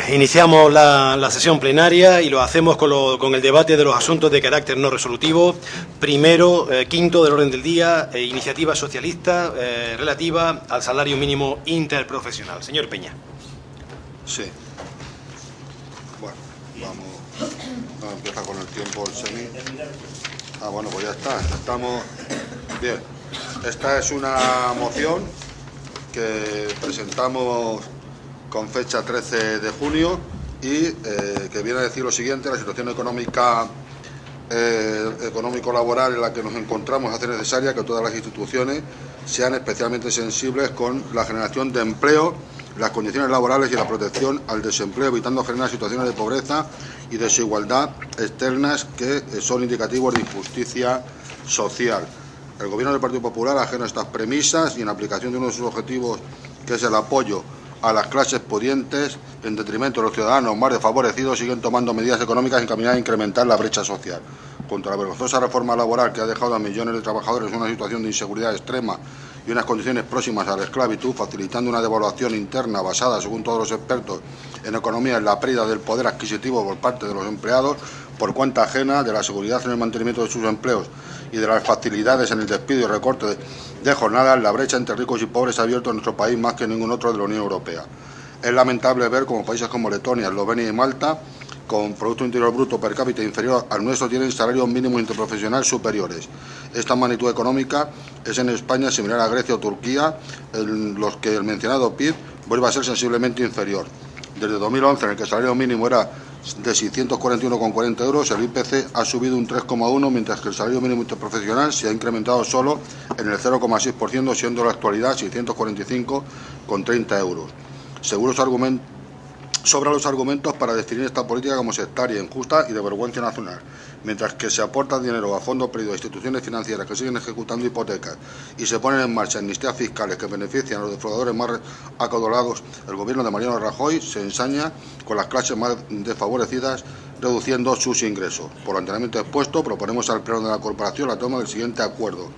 Iniciamos la sesión plenaria y lo hacemos con el debate de los asuntos de carácter no resolutivo. Primero, quinto del orden del día, iniciativa socialista relativa al salario mínimo interprofesional. Señor Peña. Sí. Bueno, vamos a empezar con el tiempo el semi. Bueno, pues ya está. Estamos bien. Esta es una moción que presentamos con fecha 13 de junio y que viene a decir lo siguiente: la situación económico-laboral en la que nos encontramos hace necesaria que todas las instituciones sean especialmente sensibles con la generación de empleo, las condiciones laborales y la protección al desempleo, evitando generar situaciones de pobreza y desigualdad externas que son indicativos de injusticia social. El Gobierno del Partido Popular, ajeno a estas premisas y en aplicación de uno de sus objetivos, que es el apoyo a las clases pudientes en detrimento de los ciudadanos más desfavorecidos, siguen tomando medidas económicas encaminadas a incrementar la brecha social. Contra la vergonzosa reforma laboral que ha dejado a millones de trabajadores en una situación de inseguridad extrema y unas condiciones próximas a la esclavitud, facilitando una devaluación interna basada, según todos los expertos en economía, en la pérdida del poder adquisitivo por parte de los empleados por cuenta ajena, de la seguridad en el mantenimiento de sus empleos y de las facilidades en el despido y recorte de jornadas, la brecha entre ricos y pobres ha abierto en nuestro país más que en ningún otro de la Unión Europea. Es lamentable ver cómo países como Letonia, Eslovenia y Malta, con Producto Interior Bruto per cápita inferior al nuestro, tienen salarios mínimos interprofesionales superiores. Esta magnitud económica es en España similar a Grecia o Turquía, en los que el mencionado PIB vuelve a ser sensiblemente inferior. Desde 2011, en el que el salario mínimo era de 641,40 euros, el IPC ha subido un 3,1, mientras que el salario mínimo interprofesional se ha incrementado solo en el 0,6%, siendo en la actualidad 645,30 euros. Sobran los argumentos para definir esta política como sectaria, injusta y de vergüenza nacional. Mientras que se aporta dinero a fondos perdidos a instituciones financieras que siguen ejecutando hipotecas y se ponen en marcha amnistías fiscales que benefician a los defraudadores más acaudalados, el Gobierno de Mariano Rajoy se ensaña con las clases más desfavorecidas, reduciendo sus ingresos. Por lo anteriormente expuesto, proponemos al Pleno de la Corporación la toma del siguiente acuerdo.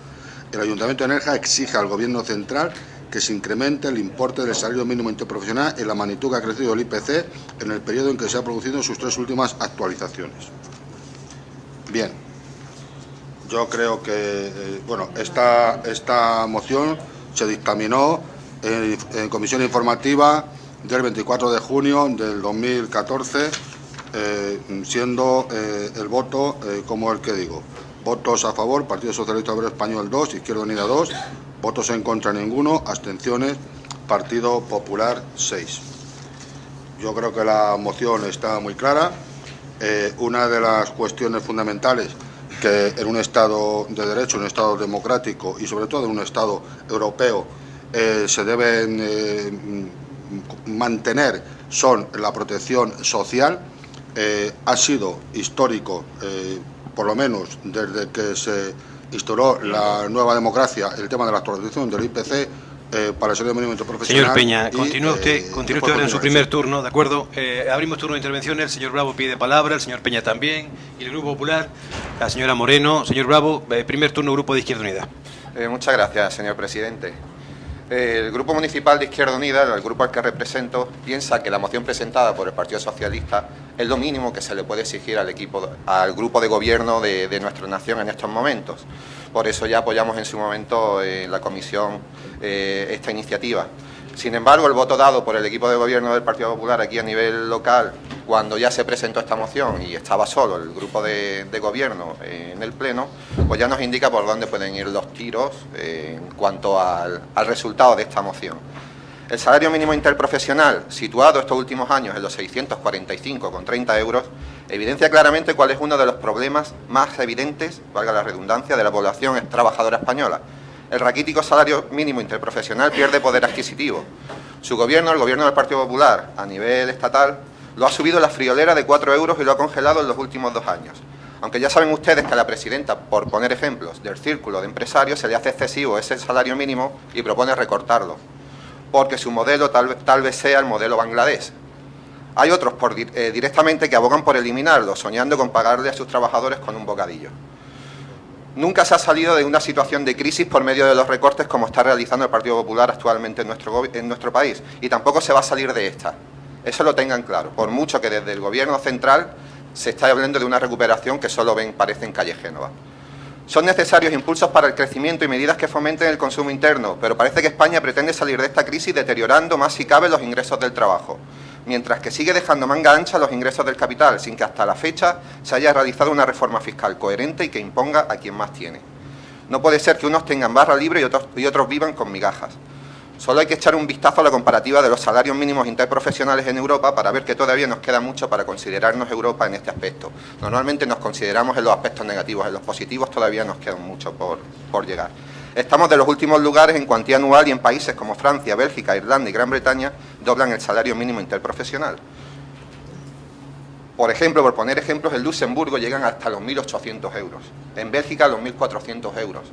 El Ayuntamiento de Nerja exige al Gobierno central que se incremente el importe del salario mínimo interprofesional en la magnitud que ha crecido el IPC en el periodo en que se ha producido sus tres últimas actualizaciones. Bien, yo creo que esta moción se dictaminó en comisión informativa del 24 de junio del 2014, siendo el voto como el que digo. Votos a favor, Partido Socialista Obrero Español 2, Izquierda Unida 2, votos en contra ninguno, abstenciones, Partido Popular 6. Yo creo que la moción está muy clara. Una de las cuestiones fundamentales que en un Estado de Derecho, en un Estado democrático y sobre todo en un Estado europeo se deben mantener son la protección social. Ha sido histórico, por lo menos desde que se instauró la nueva democracia, el tema de la actualización del IPC para el salario mínimo interprofesional. Señor Peña, continúe usted ahora en su primer turno, ¿de acuerdo? Abrimos turno de intervenciones, el señor Bravo pide palabra, el señor Peña también, y el Grupo Popular, la señora Moreno. Señor Bravo, primer turno, Grupo de Izquierda Unida. Muchas gracias, señor presidente. El Grupo Municipal de Izquierda Unida, el grupo al que represento, piensa que la moción presentada por el Partido Socialista es lo mínimo que se le puede exigir al grupo de gobierno de nuestra nación en estos momentos. Por eso ya apoyamos en su momento en la comisión esta iniciativa. Sin embargo, el voto dado por el equipo de gobierno del Partido Popular aquí a nivel local, cuando ya se presentó esta moción y estaba solo el grupo de gobierno en el Pleno, pues ya nos indica por dónde pueden ir los tiros en cuanto al resultado de esta moción. El salario mínimo interprofesional, situado estos últimos años en los 645,30 euros, evidencia claramente cuál es uno de los problemas más evidentes, valga la redundancia, de la población trabajadora española. El raquítico salario mínimo interprofesional pierde poder adquisitivo. Su gobierno, el gobierno del Partido Popular, a nivel estatal, lo ha subido a la friolera de 4 euros y lo ha congelado en los últimos 2 años. Aunque ya saben ustedes que a la presidenta, por poner ejemplos, del círculo de empresarios se le hace excesivo ese salario mínimo y propone recortarlo, porque su modelo tal vez sea el modelo Bangladesh. Hay otros directamente que abogan por eliminarlo, soñando con pagarle a sus trabajadores con un bocadillo. Nunca se ha salido de una situación de crisis por medio de los recortes como está realizando el Partido Popular actualmente en nuestro país, y tampoco se va a salir de esta. Eso lo tengan claro, por mucho que desde el Gobierno central se está hablando de una recuperación que solo parece en calle Génova. Son necesarios impulsos para el crecimiento y medidas que fomenten el consumo interno, pero parece que España pretende salir de esta crisis deteriorando más si cabe los ingresos del trabajo, mientras que sigue dejando manga ancha los ingresos del capital, sin que hasta la fecha se haya realizado una reforma fiscal coherente y que imponga a quien más tiene. No puede ser que unos tengan barra libre y otros vivan con migajas. Solo hay que echar un vistazo a la comparativa de los salarios mínimos interprofesionales en Europa para ver que todavía nos queda mucho para considerarnos Europa en este aspecto. Normalmente nos consideramos en los aspectos negativos, en los positivos todavía nos queda mucho por llegar. Estamos de los últimos lugares en cuantía anual y en países como Francia, Bélgica, Irlanda y Gran Bretaña doblan el salario mínimo interprofesional. Por ejemplo, por poner ejemplos, en Luxemburgo llegan hasta los 1.800 euros, en Bélgica los 1.400 euros.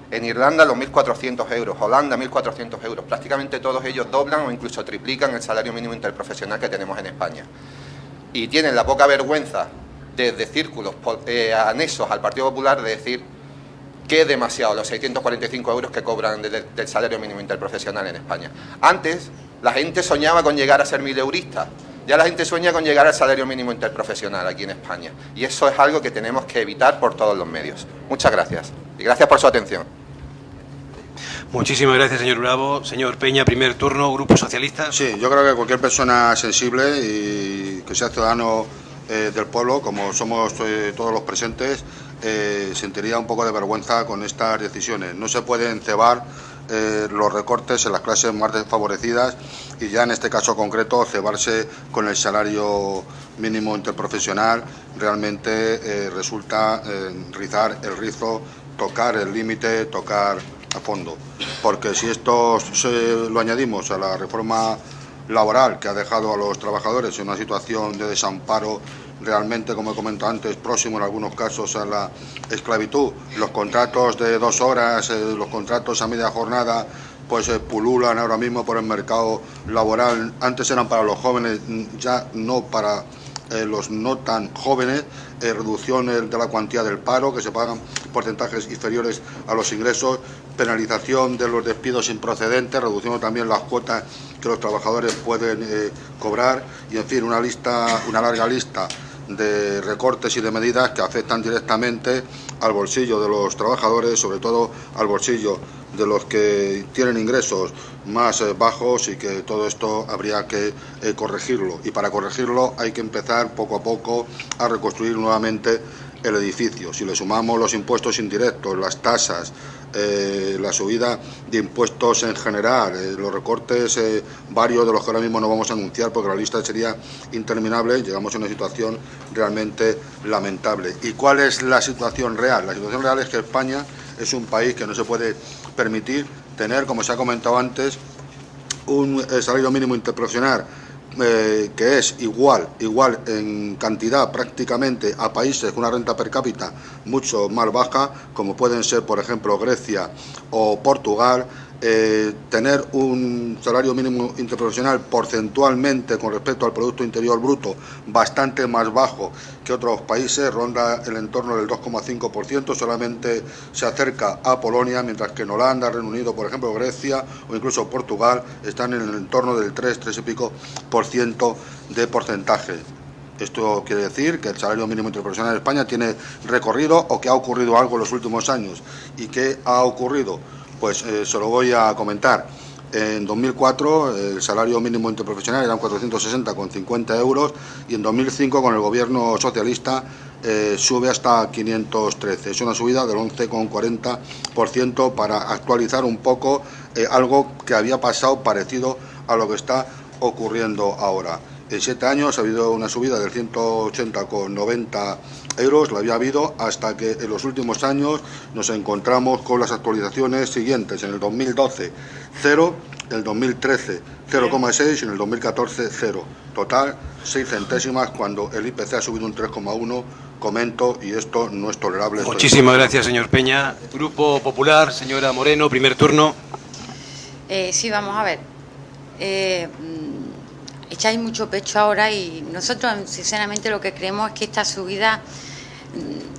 En Irlanda los 1.400 euros, Holanda 1.400 euros. Prácticamente todos ellos doblan o incluso triplican el salario mínimo interprofesional que tenemos en España. Y tienen la poca vergüenza desde círculos anexos al Partido Popular de decir que es demasiado los 645 euros que cobran del salario mínimo interprofesional en España. Antes la gente soñaba con llegar a ser 1.000 euristas. Ya la gente sueña con llegar al salario mínimo interprofesional aquí en España. Y eso es algo que tenemos que evitar por todos los medios. Muchas gracias. Y gracias por su atención. Muchísimas gracias, señor Bravo. Señor Peña, primer turno, Grupo Socialista. Sí, yo creo que cualquier persona sensible y que sea ciudadano del pueblo, como somos todos los presentes, sentiría un poco de vergüenza con estas decisiones. No se pueden cebar los recortes en las clases más desfavorecidas y ya en este caso concreto cebarse con el salario mínimo interprofesional realmente resulta rizar el rizo, tocar el límite, tocar a fondo, porque si esto lo añadimos a la reforma laboral que ha dejado a los trabajadores en una situación de desamparo realmente, como he comentado antes, próximo en algunos casos a la esclavitud, los contratos de 2 horas, los contratos a media jornada, pues pululan ahora mismo por el mercado laboral. Antes eran para los jóvenes, ya no para los no tan jóvenes, reducción de la cuantía del paro, que se pagan porcentajes inferiores a los ingresos, penalización de los despidos improcedentes, reduciendo también las cuotas que los trabajadores pueden cobrar y, en fin, una larga lista de recortes y de medidas que afectan directamente al bolsillo de los trabajadores, sobre todo al bolsillo de los que tienen ingresos más bajos, y que todo esto habría que corregirlo. Y para corregirlo hay que empezar poco a poco a reconstruir nuevamente el edificio. Si le sumamos los impuestos indirectos, las tasas, la subida de impuestos en general, los recortes varios de los que ahora mismo no vamos a anunciar porque la lista sería interminable, llegamos a una situación realmente lamentable. ¿Y cuál es la situación real? La situación real es que España es un país que no se puede permitir tener, como se ha comentado antes, un salario mínimo interprofesional que es igual en cantidad prácticamente a países con una renta per cápita mucho más baja, como pueden ser, por ejemplo, Grecia o Portugal. Tener un salario mínimo interprofesional porcentualmente con respecto al Producto Interior Bruto bastante más bajo que otros países, ronda el entorno del 2,5%, solamente se acerca a Polonia, mientras que en Holanda, Reino Unido, por ejemplo, Grecia o incluso Portugal están en el entorno del 3 y pico % de porcentaje. Esto quiere decir que el salario mínimo interprofesional en España tiene recorrido, o que ha ocurrido algo en los últimos años. ¿Y qué ha ocurrido? Pues se lo voy a comentar. En 2004 el salario mínimo interprofesional eran 460,50 euros y en 2005 con el gobierno socialista sube hasta 513. Es una subida del 11,40% para actualizar un poco algo que había pasado parecido a lo que está ocurriendo ahora. En 7 años ha habido una subida del 180,90 euros, la había habido hasta que en los últimos años nos encontramos con las actualizaciones siguientes. En el 2012, 0, en el 2013, 0,6 y en el 2014, 0. Total, 6 centésimas cuando el IPC ha subido un 3,1. Comento, y esto no es tolerable. Muchísimas gracias, señor Peña. Grupo Popular, señora Moreno, primer turno. Sí, vamos a ver. Echáis mucho pecho ahora y nosotros sinceramente lo que creemos es que esta subida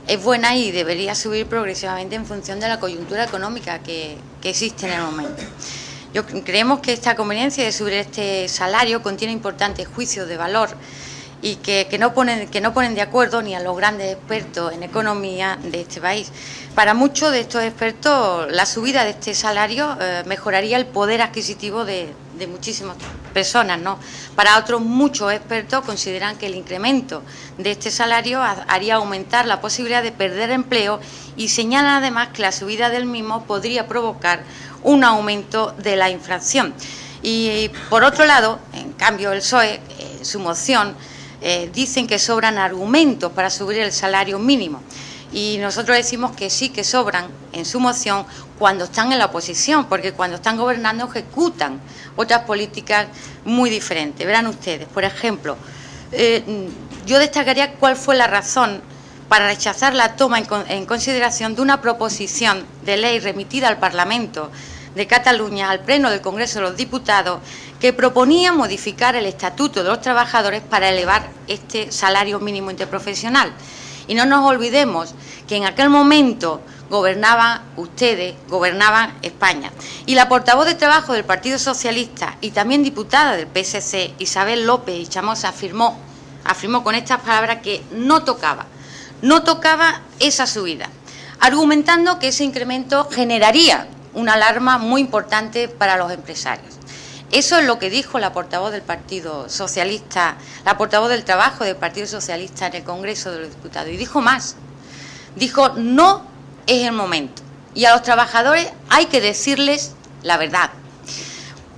es buena y debería subir progresivamente en función de la coyuntura económica que existe en el momento. Creemos que esta conveniencia de subir este salario contiene importantes juicios de valor y que no ponen de acuerdo ni a los grandes expertos en economía de este país. Para muchos de estos expertos, la subida de este salario mejoraría el poder adquisitivo de muchísimas personas, ¿no? Para otros, muchos expertos consideran que el incremento de este salario haría aumentar la posibilidad de perder empleo y señalan además que la subida del mismo podría provocar un aumento de la inflación. Y por otro lado, en cambio, el PSOE, su moción, dicen que sobran argumentos para subir el salario mínimo. Y nosotros decimos que sí, que sobran en su moción cuando están en la oposición, porque cuando están gobernando ejecutan otras políticas muy diferentes. Verán ustedes, por ejemplo, yo destacaría cuál fue la razón para rechazar la toma en consideración de una proposición de ley remitida al Parlamento de Cataluña, al Pleno del Congreso de los Diputados, que proponía modificar el Estatuto de los Trabajadores para elevar este salario mínimo interprofesional. Y no nos olvidemos que en aquel momento gobernaban ustedes, gobernaban España. Y la portavoz de Trabajo del Partido Socialista y también diputada del PSC, Isabel López y Chamosa, afirmó con estas palabras que no tocaba esa subida, argumentando que ese incremento generaría una alarma muy importante para los empresarios. Eso es lo que dijo la portavoz del Partido Socialista, la portavoz del Trabajo del Partido Socialista en el Congreso de los Diputados. Y dijo más, dijo: no es el momento. Y a los trabajadores hay que decirles la verdad.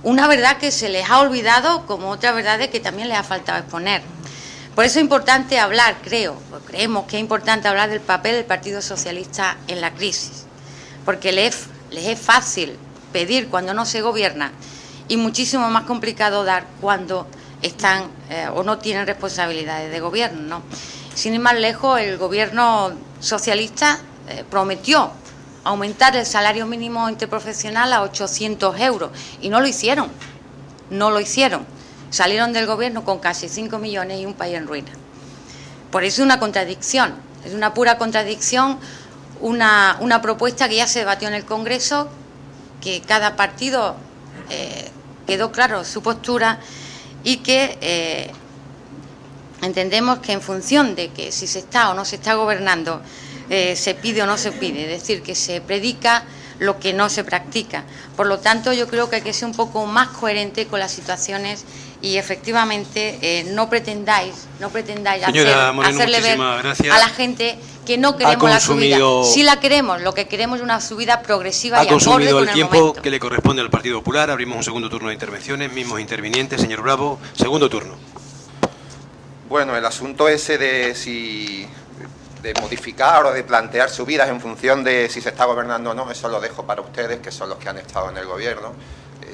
Una verdad que se les ha olvidado, como otras verdades que también les ha faltado exponer. Por eso es importante hablar, creemos que es importante hablar del papel del Partido Socialista en la crisis. Porque les es fácil pedir cuando no se gobierna y muchísimo más complicado dar cuando están o no tienen responsabilidades de gobierno, ¿no? Sin ir más lejos, el gobierno socialista prometió aumentar el salario mínimo interprofesional a 800 euros y no lo hicieron, Salieron del gobierno con casi 5 millones y un país en ruina. Por eso es una contradicción, es una pura contradicción, una propuesta que ya se debatió en el Congreso, que cada partido quedó claro su postura y que entendemos que en función de que si se está o no se está gobernando, se pide o no se pide, es decir, que se predica lo que no se practica. Por lo tanto, yo creo que hay que ser un poco más coherente con las situaciones y efectivamente no pretendáis hacerle ver a la gente que no queremos la subida. Sí la queremos, lo que queremos es una subida progresiva y acorde con el momento. Ha consumido el tiempo que le corresponde al Partido Popular. Abrimos un segundo turno de intervenciones, mismos intervinientes. Señor Bravo, segundo turno. Bueno, el asunto ese de modificar o de plantear subidas en función de si se está gobernando o no, eso lo dejo para ustedes, que son los que han estado en el gobierno.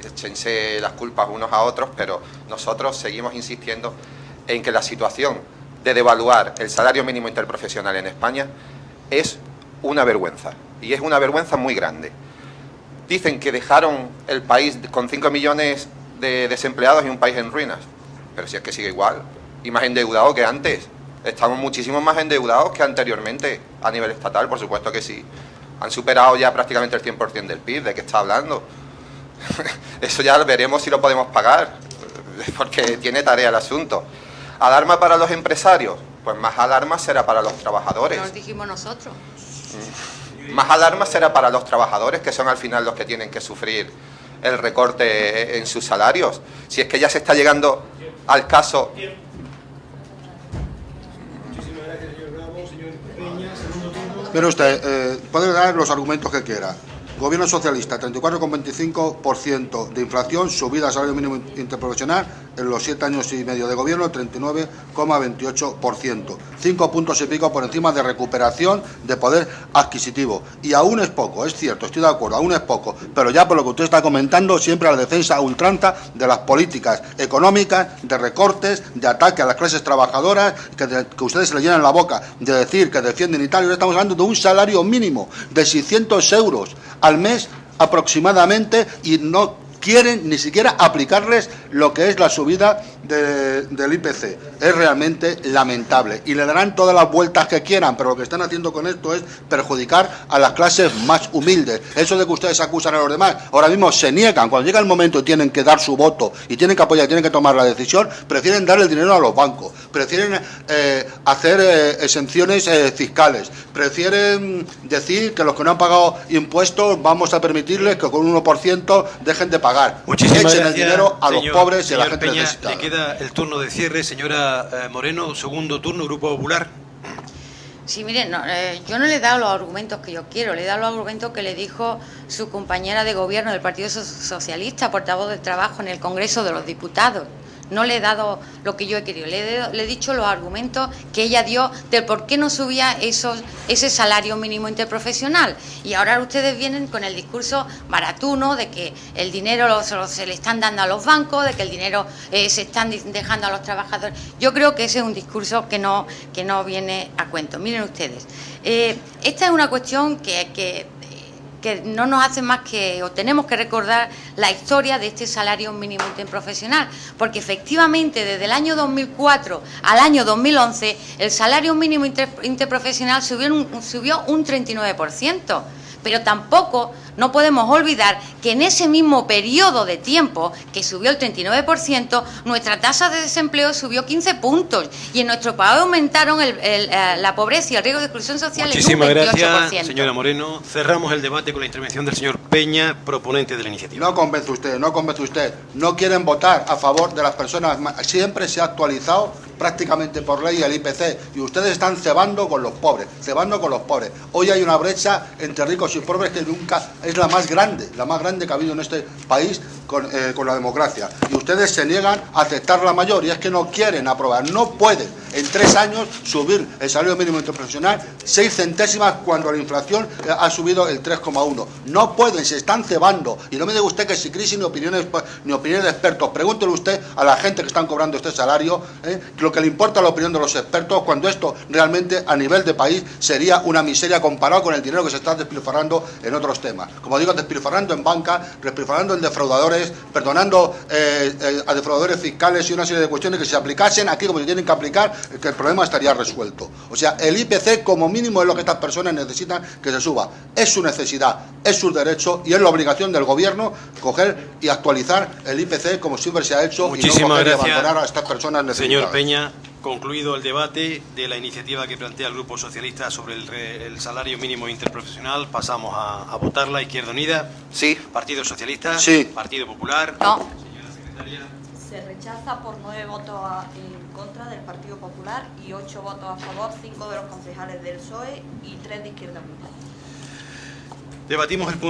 Échense las culpas unos a otros, pero nosotros seguimos insistiendo en que la situación de devaluar el salario mínimo interprofesional en España es una vergüenza, y es una vergüenza muy grande. Dicen que dejaron el país con 5 millones de desempleados y un país en ruinas, pero si es que sigue igual, y más endeudado que antes. Estamos muchísimo más endeudados que anteriormente a nivel estatal, por supuesto que sí. Han superado ya prácticamente el 100% del PIB, ¿de qué está hablando? Eso ya veremos si lo podemos pagar, porque tiene tarea el asunto. ¿Alarma para los empresarios? Pues más alarma será para los trabajadores. Nos dijimos nosotros. Más alarma será para los trabajadores, que son al final los que tienen que sufrir el recorte en sus salarios. Si es que ya se está llegando al caso... Mire usted, puede dar los argumentos que quiera. Gobierno socialista, 34,25% de inflación, subida al salario mínimo interprofesional en los 7 años y medio de gobierno, 39,28%. 5 puntos y pico por encima de recuperación de poder adquisitivo. Y aún es poco, es cierto, estoy de acuerdo, aún es poco. Pero ya por lo que usted está comentando, siempre a la defensa a ultranza de las políticas económicas, de recortes, de ataque a las clases trabajadoras, que ustedes se le llenan la boca de decir que defienden y tal. Y estamos hablando de un salario mínimo de 600 euros al mes aproximadamente, y no quieren ni siquiera aplicarles lo que es la subida del IPC. Es realmente lamentable y le darán todas las vueltas que quieran, pero lo que están haciendo con esto es perjudicar a las clases más humildes. Eso de que ustedes acusan a los demás, ahora mismo se niegan. Cuando llega el momento y tienen que dar su voto y tienen que apoyar, tienen que tomar la decisión, prefieren darle el dinero a los bancos, prefieren hacer exenciones fiscales, prefieren decir que los que no han pagado impuestos vamos a permitirles que con un 1% dejen de pagar. Muchísimas Echen gracias, el dinero a los pobres y a la gente Peña, necesitada. le queda el turno de cierre. Señora Moreno, segundo turno, Grupo Popular. Sí, miren, yo no le he dado los argumentos que yo quiero, le he dado los argumentos que le dijo su compañera de gobierno del Partido Socialista, portavoz del Trabajo en el Congreso de los Diputados. No le he dado lo que yo he querido, le he dicho los argumentos que ella dio del por qué no subía ese salario mínimo interprofesional. Y ahora ustedes vienen con el discurso baratuno de que el dinero se le están dando a los bancos, de que el dinero se están dejando a los trabajadores. Yo creo que ese es un discurso que no viene a cuento. Miren ustedes, esta es una cuestión que no nos hace más que, o tenemos que recordar la historia de este salario mínimo interprofesional, porque efectivamente desde el año 2004 al año 2011 el salario mínimo interprofesional subió un 39%, pero tampoco no podemos olvidar que en ese mismo periodo de tiempo que subió el 39%, nuestra tasa de desempleo subió 15 puntos y en nuestro país aumentaron la pobreza y el riesgo de exclusión social en un 28%. Muchísimas gracias, señora Moreno. Cerramos el debate con la intervención del señor Peña, proponente de la iniciativa. No convence usted, no convence usted. No quieren votar a favor de las personas. Siempre se ha actualizado prácticamente por ley el IPC y ustedes están cebando con los pobres, Hoy hay una brecha entre ricos y pobres que nunca es la más grande que ha habido en este país con la democracia. Y ustedes se niegan a aceptar la mayor y es que no quieren aprobar, no pueden en 3 años subir el salario mínimo interprofesional 6 centésimas cuando la inflación ha subido el 3,1. No pueden, se están cebando. Y no me diga usted que si crisis ni opiniones de expertos. Pregúntele usted a la gente que están cobrando este salario lo que le importa la opinión de los expertos, cuando esto realmente a nivel de país sería una miseria comparado con el dinero que se está despilfarrando en otros temas. Como digo, despilfarrando en banca, despilfarrando en defraudadores, perdonando a defraudadores fiscales y una serie de cuestiones que si se aplicasen aquí como se tienen que aplicar, que el problema estaría resuelto. O sea, el IPC como mínimo es lo que estas personas necesitan que se suba. Es su necesidad, es su derecho y es la obligación del gobierno coger y actualizar el IPC como siempre se ha hecho. Muchísimas y no coger gracias, y abandonar a estas personas necesitadas. señor Peña. Concluido el debate de la iniciativa que plantea el Grupo Socialista sobre el salario mínimo interprofesional, pasamos a votarla. Izquierda Unida. Sí. Partido Socialista. Sí. Partido Popular. No. Señora secretaria. Se rechaza por 9 votos en contra del Partido Popular y 8 votos a favor, 5 de los concejales del PSOE y 3 de Izquierda Unida. Debatimos el punto.